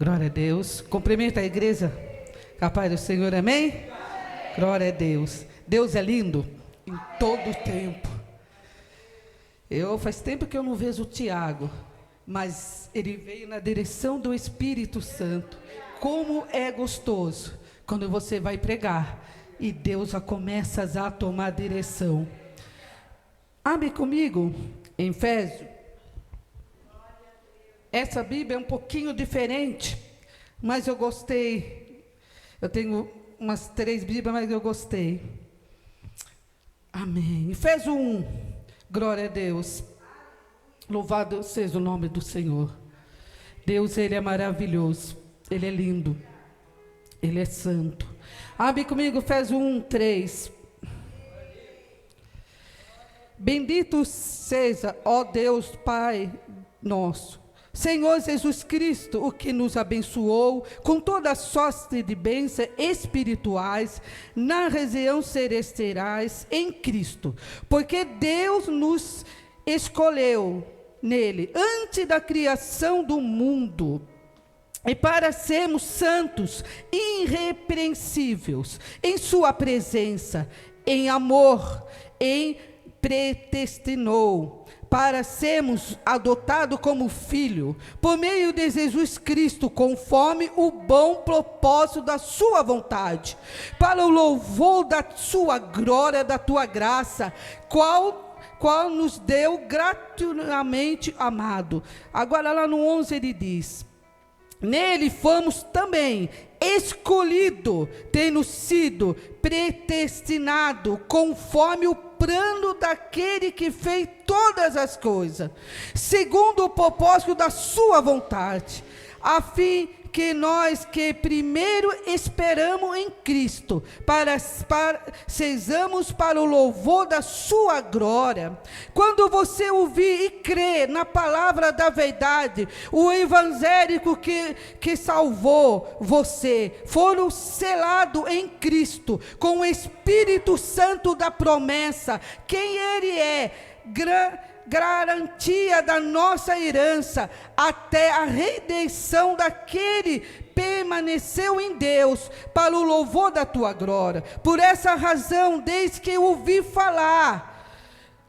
Glória a Deus. Cumprimenta a igreja. Capaz do Senhor, amém? Glória a Deus. Deus é lindo em todo o tempo. Faz tempo que eu não vejo o Tiago, mas ele veio na direção do Espírito Santo. Como é gostoso quando você vai pregar e Deus já começa a tomar direção. Abre comigo em Efésios. Essa Bíblia é um pouquinho diferente, mas eu gostei. Eu tenho umas 3 Bíblias, mas eu gostei. Amém. Efésios 1. Glória a Deus. Louvado seja o nome do Senhor. Deus, Ele é maravilhoso. Ele é lindo. Ele é santo. Abre comigo Efésios 1, 3. Bendito seja, ó Deus Pai nosso, Senhor Jesus Cristo, o que nos abençoou com toda a sorte de bênçãos espirituais na região celestiais em Cristo, porque Deus nos escolheu nele antes da criação do mundo, e para sermos santos, irrepreensíveis em sua presença, em amor, predestinou para sermos adotados como filho, por meio de Jesus Cristo, conforme o bom propósito da sua vontade, para o louvor da sua glória, da tua graça, qual nos deu gratuitamente amado. Agora lá no 11 ele diz: nele fomos também escolhidos, tendo sido predestinado conforme o plano daquele que fez todas as coisas, segundo o propósito da sua vontade, a fim que nós que primeiro esperamos em Cristo, sejamos para o louvor da sua glória. Quando você ouvir e crer na palavra da verdade, o evangélico que salvou você, foram selados em Cristo, com o Espírito Santo da promessa, quem Ele é, garantia da nossa herança, até a redenção daquele permaneceu em Deus, para o louvor da tua glória. Por essa razão, desde que eu ouvi falar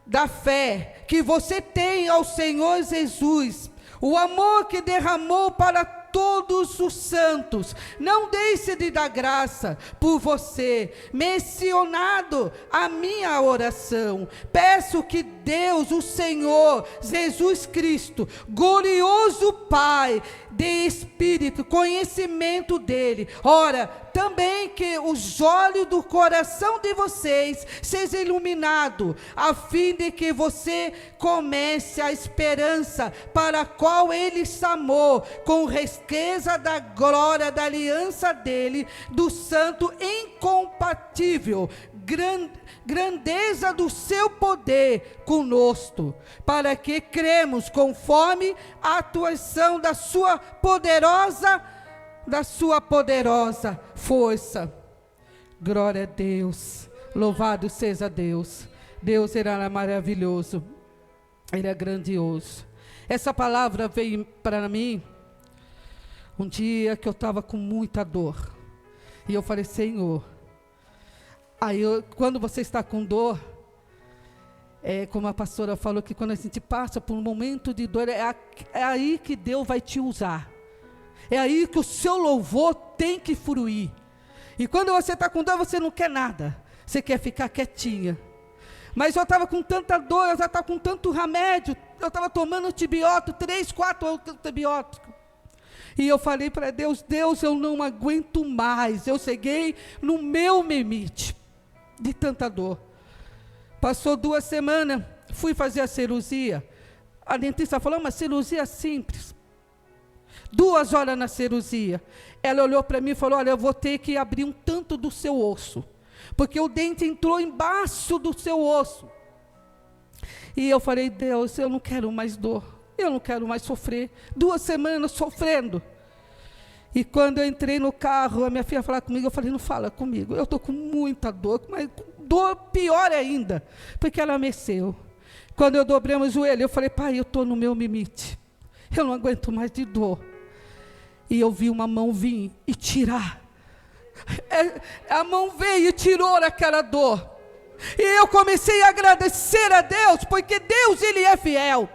da fé que você tem ao Senhor Jesus, o amor que derramou para todos os santos, não deixe de dar graça por você, mencionado a minha oração. Peço que Deus, o Senhor Jesus Cristo, glorioso Pai de Espírito, conhecimento dele, ora, também que os olhos do coração de vocês sejam iluminados, a fim de que você comece a esperança para a qual ele chamou, com riqueza da glória da aliança dele, do santo incompatível, grandeza do seu poder conosco, para que cremos conforme a atuação da sua poderosa força. Glória a Deus, louvado seja Deus. Deus, Ele é maravilhoso, Ele é grandioso. Essa palavra veio para mim um dia que eu estava com muita dor, e eu falei: Senhor, quando você está com dor, como a pastora falou, que quando a gente passa por um momento de dor, é aí que Deus vai te usar, é aí que o seu louvor tem que fluir. E quando você está com dor, você não quer nada, você quer ficar quietinha. Mas eu estava com tanta dor, eu já estava com tanto remédio, eu estava tomando antibiótico, 3, 4 antibióticos. E eu falei para Deus: Deus, eu não aguento mais. Eu cheguei no meu limite de tanta dor. Passou 2 semanas, fui fazer a cirurgia. A dentista falou: uma cirurgia simples. 2 horas na cirurgia. Ela olhou para mim e falou: olha, eu vou ter que abrir um tanto do seu osso, porque o dente entrou embaixo do seu osso. E eu falei: Deus, eu não quero mais dor, eu não quero mais sofrer. 2 semanas sofrendo. E quando eu entrei no carro, a minha filha falou comigo, eu falei: não fala comigo, eu estou com muita dor, mas dor pior ainda, porque ela mexeu. Quando eu dobrei o joelho, eu falei: pai, eu estou no meu limite, eu não aguento mais de dor. E eu vi uma mão vir e tirar. A mão veio e tirou aquela dor. E eu comecei a agradecer a Deus, porque Deus, Ele é fiel.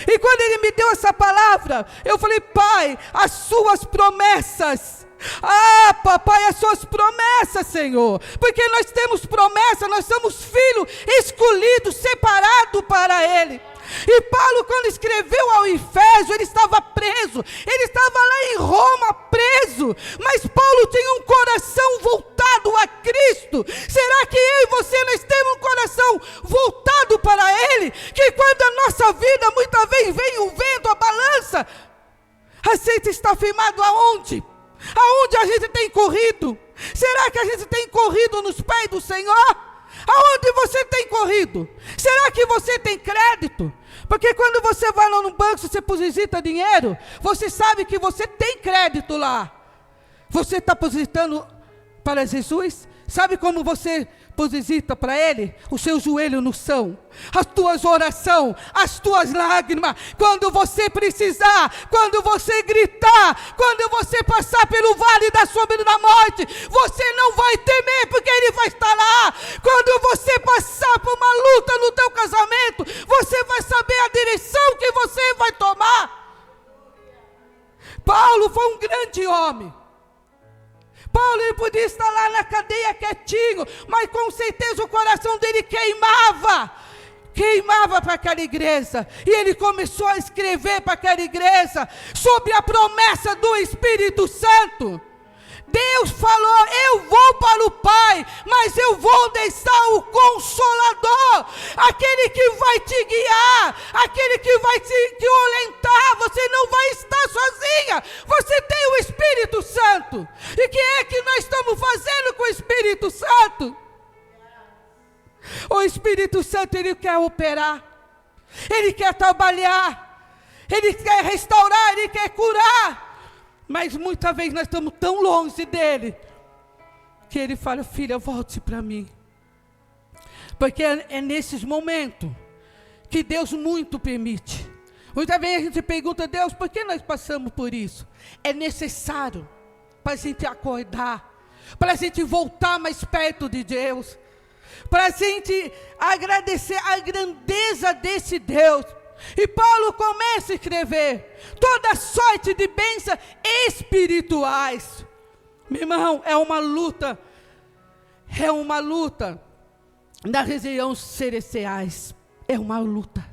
E quando Ele me deu essa palavra, eu falei: Pai, as suas promessas. Ah, papai, as suas promessas, Senhor. Porque nós temos promessa, nós somos filhos escolhidos, separados para Ele. E Paulo, quando escreveu ao Efésio, ele estava preso, ele estava lá em Roma preso, mas Paulo tinha um coração voltado a Cristo. Será que eu e você, nós temos um coração voltado para Ele? Que quando a nossa vida, muitas vezes vem o vento, a balança, a gente está firmado aonde? Aonde a gente tem corrido? Será que a gente tem corrido nos pés do Senhor? Aonde você tem corrido? Será que você tem crédito? Porque quando você vai lá no banco, você deposita dinheiro, você sabe que você tem crédito lá. Você está depositando para Jesus? Sabe como você deposita para Ele? O seu joelho no chão, as tuas orações, as tuas lágrimas. Quando você precisar, quando você gritar, quando você passar pelo vale da sombra da morte, você não vai temer, porque Ele vai estar lá. Quando você passar por uma luta no teu casamento, você vai saber a direção que você vai tomar. Paulo foi um grande homem. Paulo, ele podia estar lá na cadeia quietinho, mas com certeza o coração dele queimava para aquela igreja. E ele começou a escrever para aquela igreja sobre a promessa do Espírito Santo. Deus falou: eu vou para o Pai, mas eu vou deixar o Consolador, aquele que vai te guiar, aquele que vai te orientar. Você não vai estar sozinha, você tem o Espírito Santo. E o que é que nós estamos fazendo com o Espírito Santo? O Espírito Santo, Ele quer operar, Ele quer trabalhar, Ele quer restaurar, Ele quer curar. Mas muitas vezes nós estamos tão longe dEle, que Ele fala: filha, volte para mim. Porque é nesses momentos que Deus muito permite. Muitas vezes a gente pergunta: Deus, por que nós passamos por isso? É necessário para a gente acordar, para a gente voltar mais perto de Deus, para a gente agradecer a grandeza desse Deus. E Paulo começa a escrever toda sorte de bênçãos espirituais. Meu irmão, é uma luta nas regiões celestiais, é uma luta,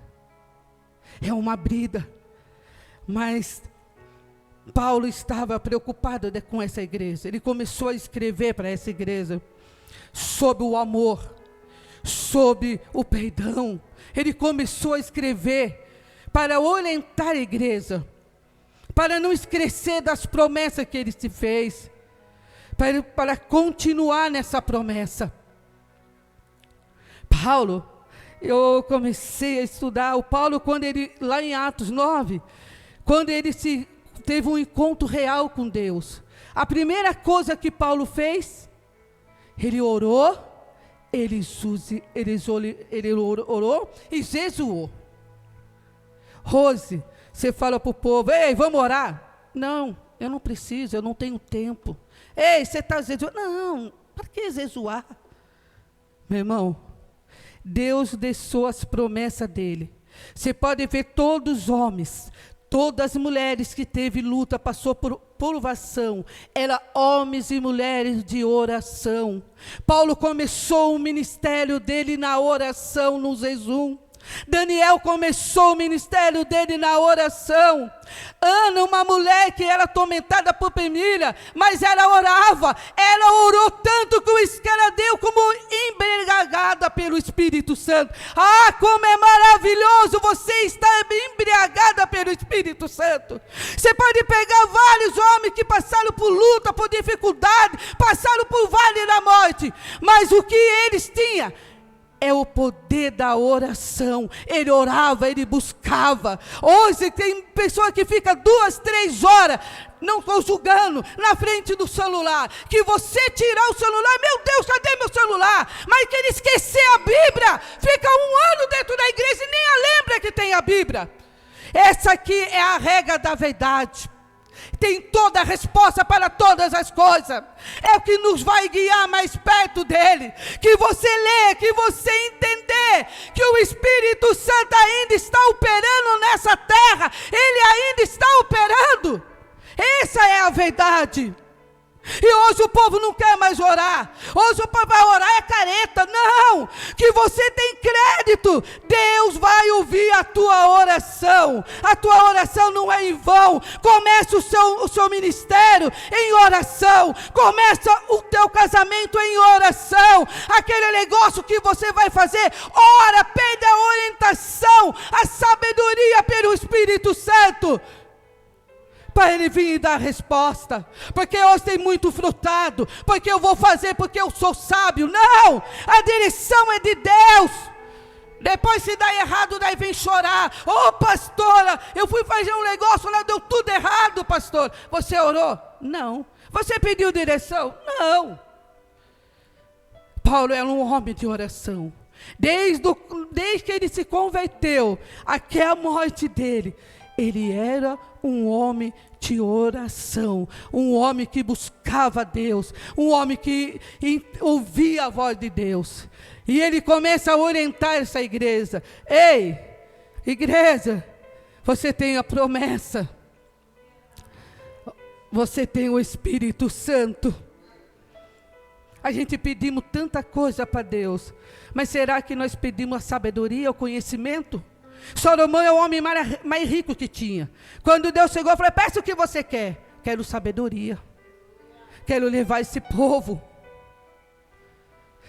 é uma briga. Mas Paulo estava preocupado com essa igreja. Ele começou a escrever para essa igreja sobre o amor, sobre o perdão. Ele começou a escrever para orientar a igreja, para não esquecer das promessas que Ele se fez, para continuar nessa promessa. Paulo, eu comecei a estudar o Paulo quando ele, lá em Atos 9, quando ele teve um encontro real com Deus. A primeira coisa que Paulo fez, ele orou, ele orou e jejuou. Rose, você fala para o povo: ei, vamos orar? Não, eu não preciso, eu não tenho tempo. Ei, você está jejuando? Não, para que jejuar? Meu irmão, Deus deixou as promessas dEle. Você pode ver todos os homens, todas as mulheres que teve luta, passou por provação, eram homens e mulheres de oração. Paulo começou o ministério dele na oração, no jejum. Daniel começou o ministério dele na oração. Ana, uma mulher que era atormentada por família, mas ela orava, ela orou tanto que ela deu como embriagada pelo Espírito Santo. Ah, como é maravilhoso você estar embriagada pelo Espírito Santo. Você pode pegar vários homens que passaram por luta, por dificuldade, passaram por vale da morte, mas o que eles tinham é o poder da oração. Ele orava, ele buscava. Hoje tem pessoa que fica 2, 3 horas, não estou julgando, na frente do celular. Que você tirar o celular, meu Deus, cadê meu celular? Mas que ele esquecer a Bíblia, fica 1 ano dentro da igreja e nem a lembra que tem a Bíblia. Essa aqui é a regra da verdade. tem toda a resposta para todas as coisas. É o que nos vai guiar mais perto dele. Que você lê, que você entender que o Espírito Santo ainda está operando nessa terra. Ele ainda está operando. Essa é a verdade. E hoje o povo não quer mais orar. Hoje o povo vai orar é careta. Não, que você tem crédito. Deus vai ouvir a tua oração. A tua oração não é em vão. Começa o seu ministério em oração. Começa o teu casamento em oração. Aquele negócio que você vai fazer, ora, pede a orientação, a sabedoria pelo Espírito Santo, para ele vir e dar a resposta. Porque hoje tem muito frutado, porque eu vou fazer porque eu sou sábio. Não, a direção é de Deus. Depois se dá errado, daí vem chorar. Ô pastora, eu fui fazer um negócio lá, deu tudo errado, pastor. Você orou? Não. Você pediu direção? Não. Paulo era um homem de oração. Desde que ele se converteu, até a morte dele, ele era um homem de oração, um homem que buscava Deus, um homem que ouvia a voz de Deus. E ele começa a orientar essa igreja. Ei, igreja, você tem a promessa, você tem o Espírito Santo. A gente pedimos tanta coisa para Deus, mas será que nós pedimos a sabedoria, o conhecimento? Salomão é o homem mais rico que tinha. Quando Deus chegou, eu falei: peça o que você quer. Quero sabedoria. Quero levar esse povo.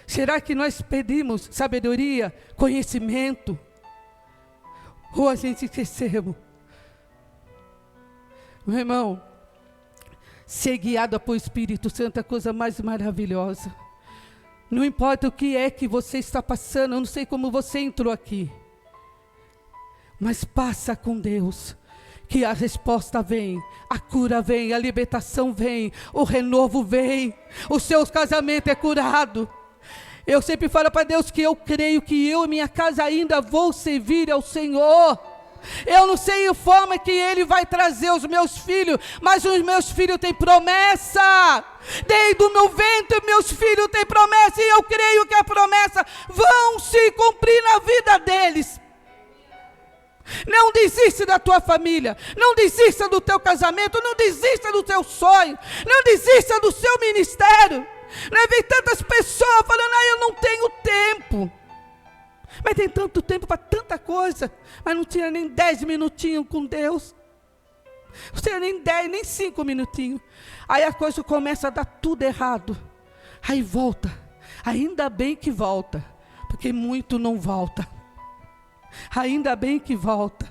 Será que nós pedimos sabedoria, conhecimento? Ou a gente esquecemos? Meu irmão, ser guiado por Espírito Santo é a coisa mais maravilhosa. Não importa o que é que você está passando, eu não sei como você entrou aqui, mas passa com Deus, que a resposta vem, a cura vem, a libertação vem, o renovo vem, o seu casamento é curado. Eu sempre falo para Deus que eu creio que eu e minha casa ainda vou servir ao Senhor. Eu não sei a forma que Ele vai trazer os meus filhos, mas os meus filhos têm promessa. Desde o meu ventre, meus filhos têm promessa, e eu creio que a promessa vão se cumprir na vida deles. Não desista da tua família, não desista do teu casamento, não desista do teu sonho, não desista do seu ministério. Não vi tantas pessoas falando: eu não tenho tempo. Mas tem tanto tempo para tanta coisa, mas não tinha nem 10 minutinhos com Deus. Não tinha nem 10, nem 5 minutinhos. Aí a coisa começa a dar tudo errado. Aí volta, ainda bem que volta, porque muito não volta. Ainda bem que volta,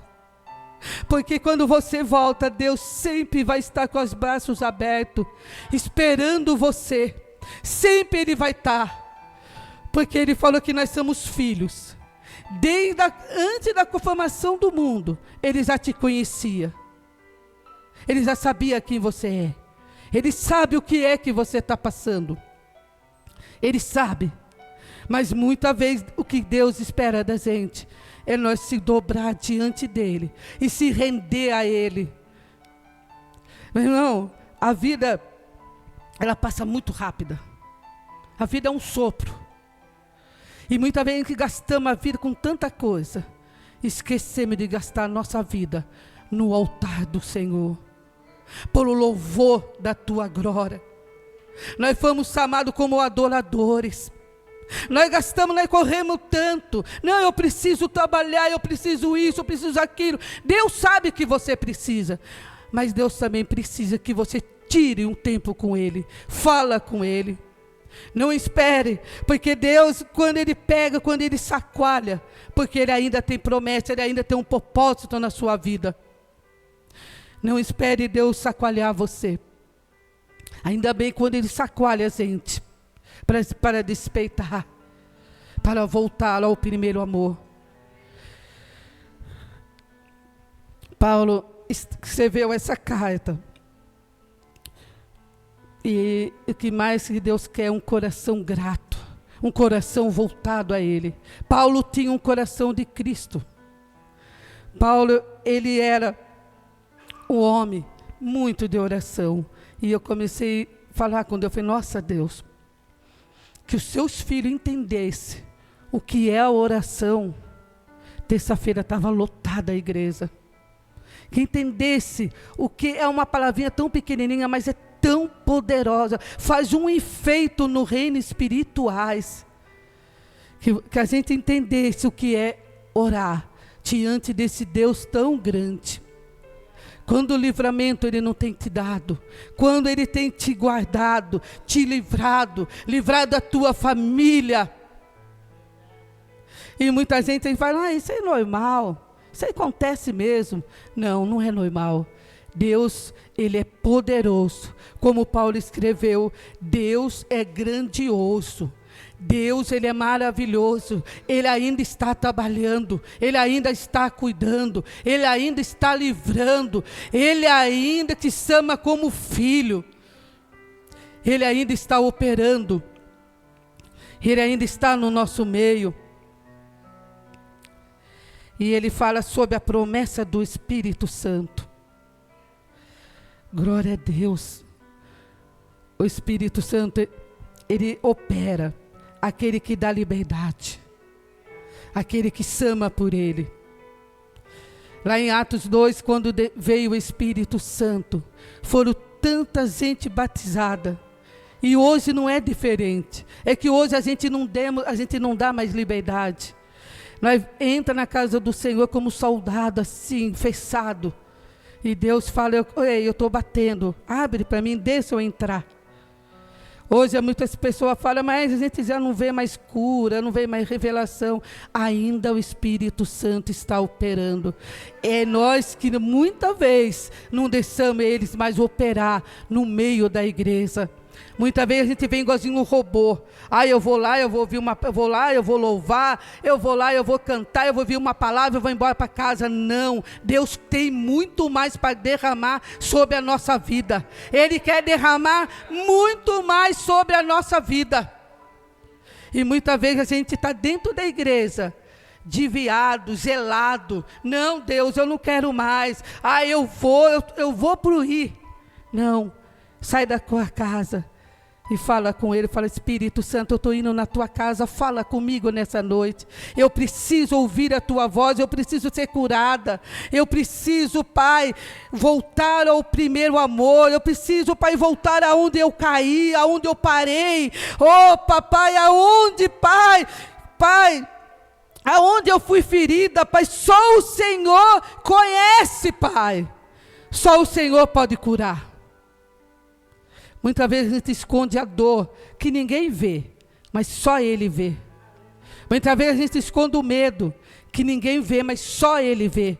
porque quando você volta, Deus sempre vai estar com os braços abertos, esperando você. Sempre Ele vai estar, porque Ele falou que nós somos filhos. Antes da formação do mundo, Ele já te conhecia. Ele já sabia quem você é. Ele sabe o que é que você está passando. Ele sabe. Mas muitas vezes o que Deus espera da gente é nós se dobrar diante dEle e se render a Ele. Meu irmão, a vida, ela passa muito rápida. A vida é um sopro. E muitas vezes que gastamos a vida com tanta coisa, esquecemos de gastar a nossa vida no altar do Senhor, pelo louvor da tua glória. Nós fomos chamados como adoradores. Nós gastamos, nós corremos tanto. Não, eu preciso trabalhar, eu preciso isso, eu preciso aquilo. Deus sabe que você precisa, mas Deus também precisa que você tire um tempo com Ele. Fala com Ele. Não espere, porque Deus, quando Ele pega, quando Ele chacoalha, porque Ele ainda tem promessa, Ele ainda tem um propósito na sua vida. Não espere Deus chacoalhar você. Ainda bem quando Ele chacoalha a gente, para despeitar, para voltar ao primeiro amor. Paulo escreveu essa carta. E o que mais que Deus quer é um coração grato, um coração voltado a Ele. Paulo tinha um coração de Cristo. Paulo, ele era um homem muito de oração. E eu comecei a falar com Deus, eu falei, nossa Deus, que os seus filhos entendessem o que é a oração. Terça-feira estava lotada a igreja. Que entendesse o que é uma palavrinha tão pequenininha, mas é tão poderosa, faz um efeito no reino espirituais. Que a gente entendesse o que é orar diante desse Deus tão grande. Quando o livramento Ele não tem te dado, quando Ele tem te guardado, te livrado a tua família. E muita gente fala, isso é normal, isso acontece mesmo. Não, não é normal. Deus, Ele é poderoso. Como Paulo escreveu, Deus é grandioso. Deus, Ele é maravilhoso, Ele ainda está trabalhando, Ele ainda está cuidando, Ele ainda está livrando, Ele ainda te chama como filho, Ele ainda está operando, Ele ainda está no nosso meio. E Ele fala sobre a promessa do Espírito Santo. Glória a Deus. O Espírito Santo, Ele opera. Aquele que dá liberdade, aquele que chama por Ele. Lá em Atos 2, quando veio o Espírito Santo, foram tanta gente batizada. E hoje não é diferente. É que hoje a gente não dá mais liberdade. Nós entra na casa do Senhor como soldado assim, fechado. E Deus fala, eu estou batendo, abre para mim, deixa eu entrar. Hoje muitas pessoas falam, mas a gente já não vê mais cura, não vê mais revelação. Ainda o Espírito Santo está operando. É nós que muitas vezes não deixamos eles mais operar no meio da igreja. Muitas vezes a gente vem igualzinho um robô. Eu vou lá, eu vou ouvir eu vou lá, eu vou louvar, eu vou lá, eu vou cantar, eu vou ouvir uma palavra, eu vou embora para casa. Não, Deus tem muito mais para derramar sobre a nossa vida. Ele quer derramar muito mais sobre a nossa vida. E muitas vezes a gente está dentro da igreja, desviado, zelado. Não, Deus, eu não quero mais. Eu vou para o rir. Não, sai da tua casa e fala com Ele, fala, Espírito Santo, eu estou indo na tua casa, fala comigo nessa noite. Eu preciso ouvir a tua voz, eu preciso ser curada. Eu preciso, Pai, voltar ao primeiro amor. Eu preciso, Pai, voltar aonde eu caí, aonde eu parei. Oh, papai, aonde, Pai, aonde eu fui ferida, Pai, só o Senhor conhece, Pai. Só o Senhor pode curar. Muitas vezes a gente esconde a dor que ninguém vê, mas só Ele vê. Muitas vezes a gente esconde o medo que ninguém vê, mas só Ele vê.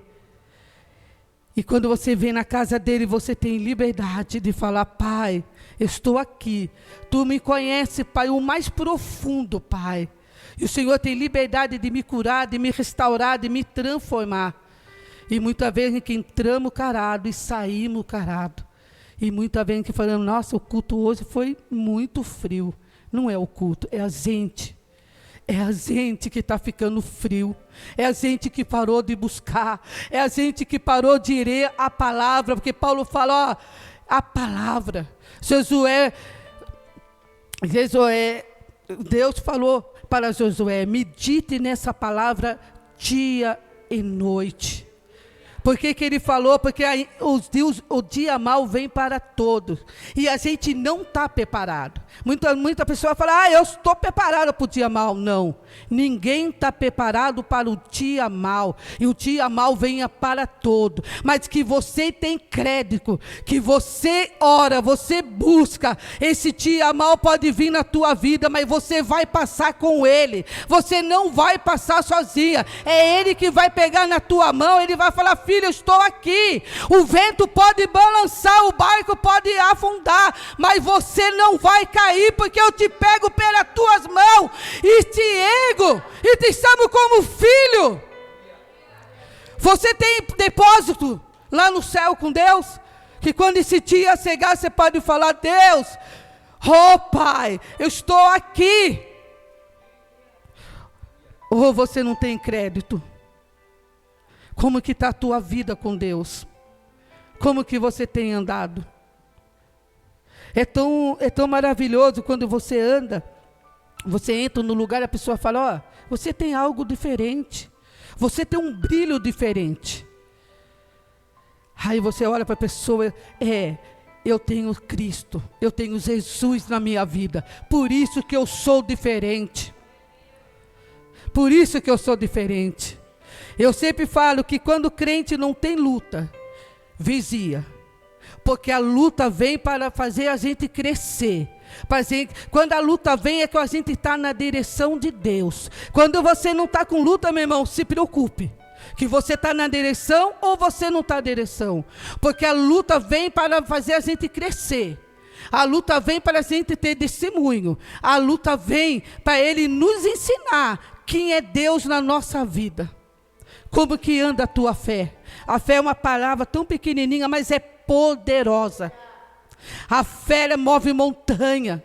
E quando você vem na casa dEle, você tem liberdade de falar, Pai, eu estou aqui. Tu me conhece, Pai, o mais profundo, Pai. E o Senhor tem liberdade de me curar, de me restaurar, de me transformar. E muitas vezes que entramos carado e saímos carado. E muitas vezes que falando, nossa, o culto hoje foi muito frio. Não é o culto, é a gente. É a gente que está ficando frio. É a gente que parou de buscar. É a gente que parou de ler a palavra. Porque Paulo fala, a palavra. Josué, Deus falou para Josué, medite nessa palavra dia e noite. Por que Ele falou? Porque o dia mau vem para todos. E a gente não está preparado. Muita pessoa fala, eu estou preparado para o dia mau. Não, ninguém está preparado para o dia mau. E o dia mau venha para todos. Mas que você tem crédito, que você ora, você busca. Esse dia mau pode vir na tua vida, mas você vai passar com Ele. Você não vai passar sozinha. É Ele que vai pegar na tua mão, Ele vai falar, filho, eu estou aqui. O vento pode balançar, o barco pode afundar, mas você não vai cair, porque eu te pego pelas tuas mãos e te ergo e te chamo como filho. Você tem depósito lá no céu com Deus, que quando esse dia chegar, você pode falar, Deus, oh Pai, eu estou aqui. Ou você não tem crédito? Como que está a tua vida com Deus? Como que você tem andado? É tão maravilhoso quando você anda, você entra no lugar e a pessoa fala, ó, você tem algo diferente, você tem um brilho diferente. Aí você olha para a pessoa, eu tenho Cristo, eu tenho Jesus na minha vida, por isso que eu sou diferente. Por isso que eu sou diferente. Eu sempre falo que quando o crente não tem luta, vigia. Porque a luta vem para fazer a gente crescer. Quando a luta vem é que a gente está na direção de Deus. Quando você não está com luta, meu irmão, se preocupe. Que você está na direção ou você não está na direção. Porque a luta vem para fazer a gente crescer. A luta vem para a gente ter testemunho. A luta vem para Ele nos ensinar quem é Deus na nossa vida. Como que anda a tua fé? A fé é uma palavra tão pequenininha, mas é poderosa. A fé move montanha.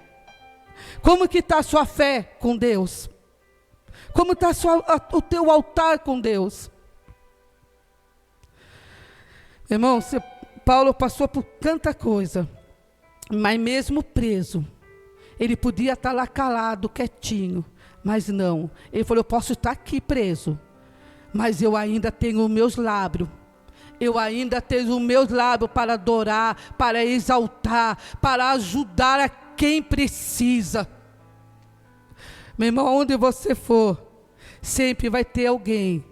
Como que está a sua fé com Deus? Como está o teu altar com Deus? Irmão, Paulo passou por tanta coisa, mas mesmo preso, ele podia estar lá calado, quietinho, mas não. Ele falou, eu posso estar aqui preso, mas eu ainda tenho os meus lábios. Eu ainda tenho os meus lábios para adorar, para exaltar, para ajudar a quem precisa. Meu irmão, onde você for, sempre vai ter alguém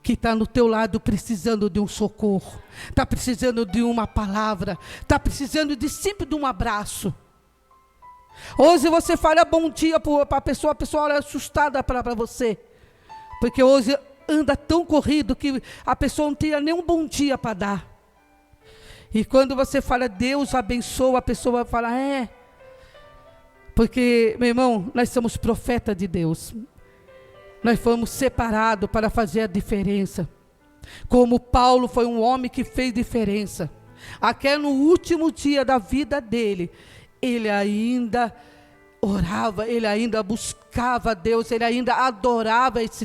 que está no teu lado precisando de um socorro, está precisando de uma palavra, está precisando sempre de um abraço. Hoje você fala bom dia para a pessoa olha assustada para você, porque hoje anda tão corrido que a pessoa não tem nem um bom dia para dar. E quando você fala Deus abençoa, a pessoa vai falar porque, meu irmão, nós somos profeta de Deus. Nós fomos separados para fazer a diferença. Como Paulo foi um homem que fez diferença. Até no último dia da vida dele, ele ainda orava, ele ainda buscava Deus, ele ainda adorava esse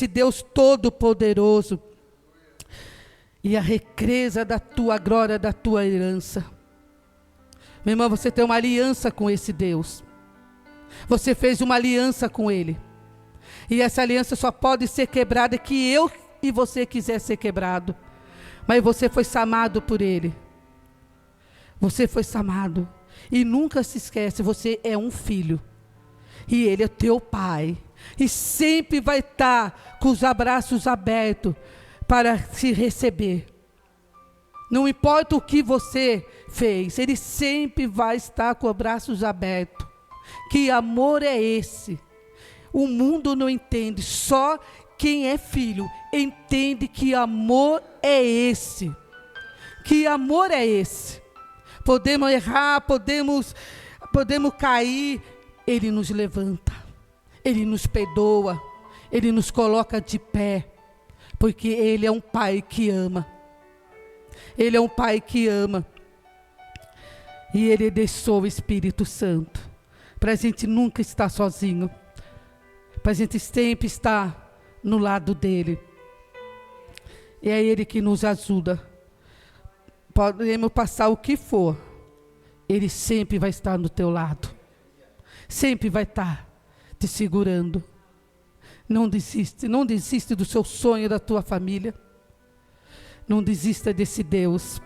Deus todo-poderoso. E a riqueza da tua glória, da tua herança. Meu irmão, você tem uma aliança com esse Deus. Você fez uma aliança com Ele. E essa aliança só pode ser quebrada que eu e você quiser ser quebrado. Mas você foi chamado por Ele. Você foi chamado. E nunca se esquece, você é um filho. E Ele é teu pai. E sempre vai estar com os abraços abertos para se receber. Não importa o que você fez, Ele sempre vai estar com os braços abertos. Que amor é esse? O mundo não entende, só quem é filho entende que amor é esse. Que amor é esse? Podemos errar, podemos cair, Ele nos levanta, Ele nos perdoa, Ele nos coloca de pé, porque Ele é um Pai que ama. Ele é um Pai que ama. E Ele deixou o Espírito Santo para a gente nunca estar sozinho, para a gente sempre estar no lado dEle. E é Ele que nos ajuda. Podemos passar o que for, Ele sempre vai estar no teu lado. Sempre vai estar te segurando. Não desiste do seu sonho, da tua família. Não desista desse Deus.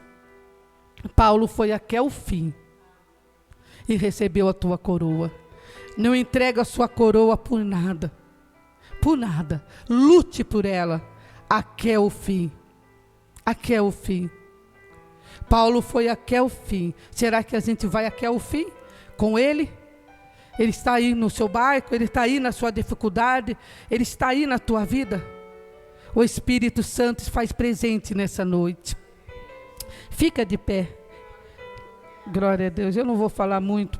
Paulo foi até o fim e recebeu a tua coroa. Não entrega a sua coroa por nada. Por nada. Lute por ela até o fim. Até o fim. Paulo foi até o fim. Será que a gente vai até o fim com ele? Ele está aí no seu barco, ele está aí na sua dificuldade, ele está aí na tua vida. O Espírito Santo se faz presente nessa noite. Fica de pé. Glória a Deus. Eu não vou falar muito,